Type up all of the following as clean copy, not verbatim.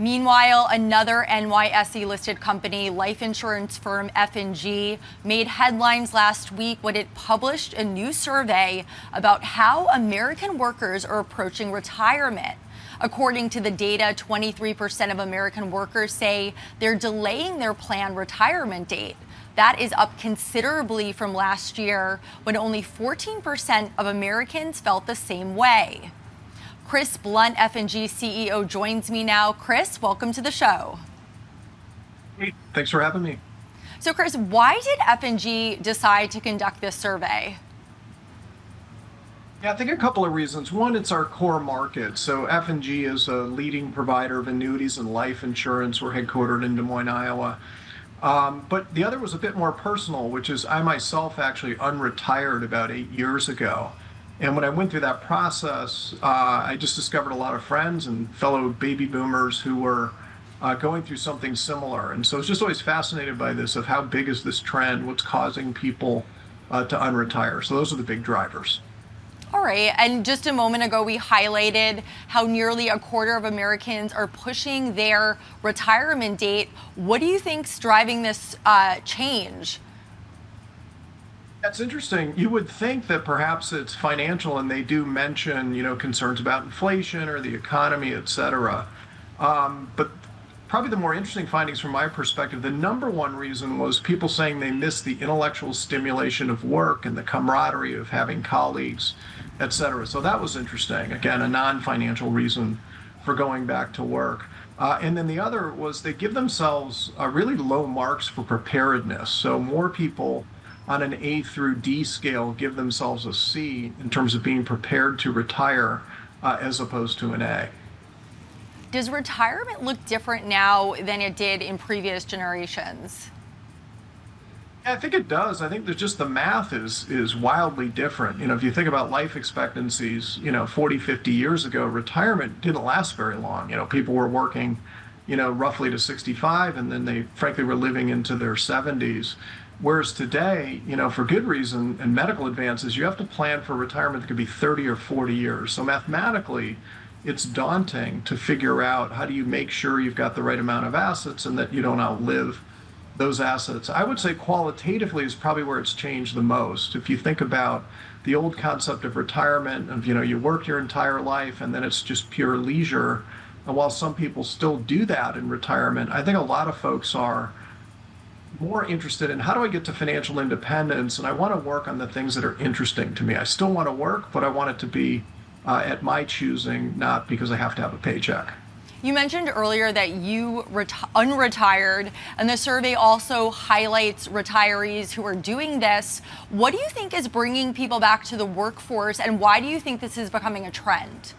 Meanwhile, another NYSE listed company, life insurance firm F&G, made headlines last week when it published a new survey about how American workers are approaching retirement. According to the data, 23% of American workers say they're delaying their planned retirement date. That is up considerably from last year, when only 14% of Americans felt the same way. Chris Blunt, F&G CEO, joins me now. Chris, welcome to the show. Hey, thanks for having me. So, Chris, why did F&G decide to conduct this survey? Yeah, I think a couple of reasons. One, it's our core market. So F&G is a leading provider of annuities and life insurance. We're headquartered in Des Moines, Iowa. But the other was a bit more personal, which is I myself actually unretired about 8 years ago. And when I went through that process, I just discovered a lot of friends and fellow baby boomers who were going through something similar. And so I was just always fascinated by this, of how big is this trend, what's causing people to unretire. So those are the big drivers. All right, and just a moment ago, we highlighted how nearly a quarter of Americans are pushing their retirement date. What do you think's driving this change? That's interesting. You would think that perhaps it's financial, and they do mention, concerns about inflation or the economy, et cetera. But probably the more interesting findings from my perspective, the number one reason was people saying they miss the intellectual stimulation of work and the camaraderie of having colleagues, et cetera. So that was interesting. Again, a non-financial reason for going back to work. And then the other was they give themselves really low marks for preparedness. So more people on an A through D scale give themselves a C in terms of being prepared to retire as opposed to an A. Does retirement look different now than it did in previous generations? Yeah, I think it does. I think that just the math is wildly different. If you think about life expectancies, 40, 50 years ago, retirement didn't last very long. People were working, roughly to 65, and then they frankly were living into their 70s. Whereas today, for good reason and medical advances, you have to plan for retirement that could be 30 or 40 years. So mathematically, it's daunting to figure out how do you make sure you've got the right amount of assets and that you don't outlive those assets. I would say qualitatively is probably where it's changed the most. If you think about the old concept of retirement, of, you work your entire life and then it's just pure leisure. And while some people still do that in retirement, I think a lot of folks are more interested in how do I get to financial independence, and I want to work on the things that are interesting to me. I still want to work, but I want it to be at my choosing, not because I have to have a paycheck. You mentioned earlier that you unretired, and the survey also highlights retirees who are doing this. What do you think is bringing people back to the workforce, and why do you think this is becoming a trend?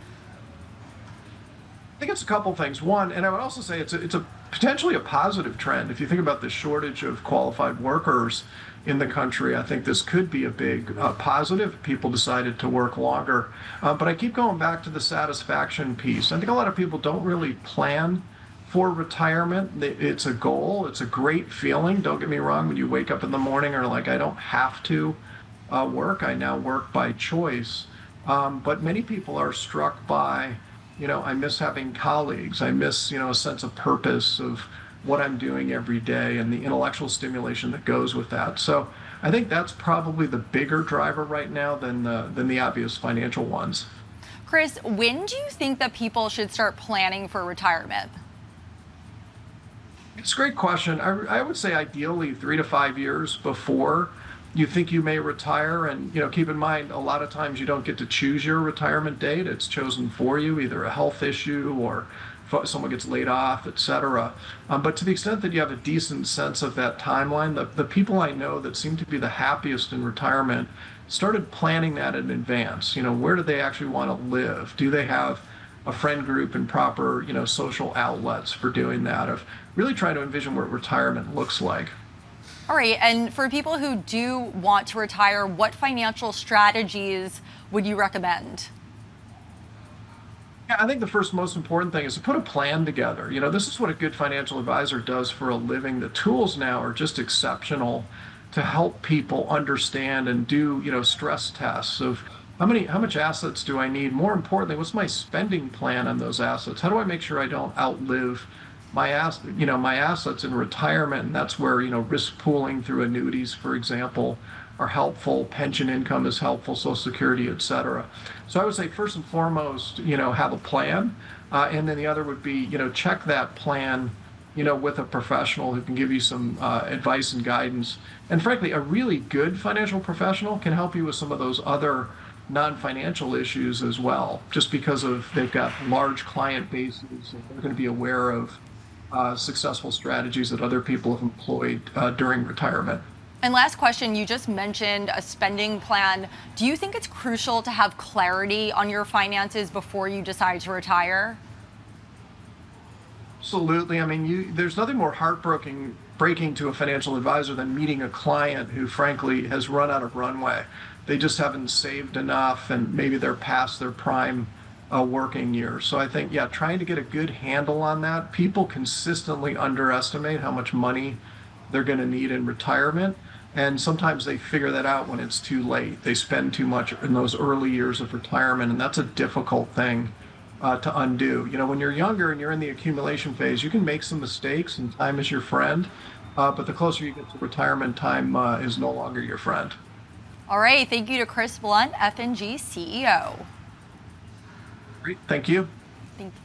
I think it's a couple things. One, and I would also say it's a potentially a positive trend. If you think about the shortage of qualified workers in the country, I think this could be a big positive. People decided to work longer. But I keep going back to the satisfaction piece. I think a lot of people don't really plan for retirement. It's a goal. It's a great feeling. Don't get me wrong. When you wake up in the morning and are like, I don't have to work. I now work by choice. But many people are struck by, I miss having colleagues. I miss, a sense of purpose of what I'm doing every day and the intellectual stimulation that goes with that. So I think that's probably the bigger driver right now than the obvious financial ones. Chris, when do you think that people should start planning for retirement? It's a great question. I would say ideally 3 to 5 years before you think you may retire. And, keep in mind, a lot of times you don't get to choose your retirement date. It's chosen for you, either a health issue or someone gets laid off, et cetera. But to the extent that you have a decent sense of that timeline, the people I know that seem to be the happiest in retirement started planning that in advance. Where do they actually want to live? Do they have a friend group and proper, social outlets for doing that? Of really trying to envision what retirement looks like. All right, and for people who do want to retire, what financial strategies would you recommend? Yeah, I think the first most important thing is to put a plan together. This is what a good financial advisor does for a living. The tools now are just exceptional to help people understand and do, stress tests of how much assets do I need? More importantly, what's my spending plan on those assets? How do I make sure I don't outlive my assets in retirement? And that's where, risk pooling through annuities, for example, are helpful. Pension income is helpful, Social Security, et cetera. So I would say first and foremost, have a plan. And then the other would be, check that plan, with a professional who can give you some advice and guidance. And frankly, a really good financial professional can help you with some of those other non-financial issues as well, just because they've got large client bases and they're going to be aware of successful strategies that other people have employed during retirement. And last question, you just mentioned a spending plan. Do you think it's crucial to have clarity on your finances before you decide to retire? Absolutely. I mean, there's nothing more breaking to a financial advisor than meeting a client who, frankly, has run out of runway. They just haven't saved enough, and maybe they're past their prime working years. So I think, yeah, trying to get a good handle on that. People consistently underestimate how much money they're going to need in retirement. And sometimes they figure that out when it's too late. They spend too much in those early years of retirement, and that's a difficult thing to undo. When you're younger and you're in the accumulation phase, you can make some mistakes, and time is your friend. But the closer you get to retirement, time is no longer your friend. All right. Thank you to Chris Blunt, F&G CEO. Great. Thank you. Thank you.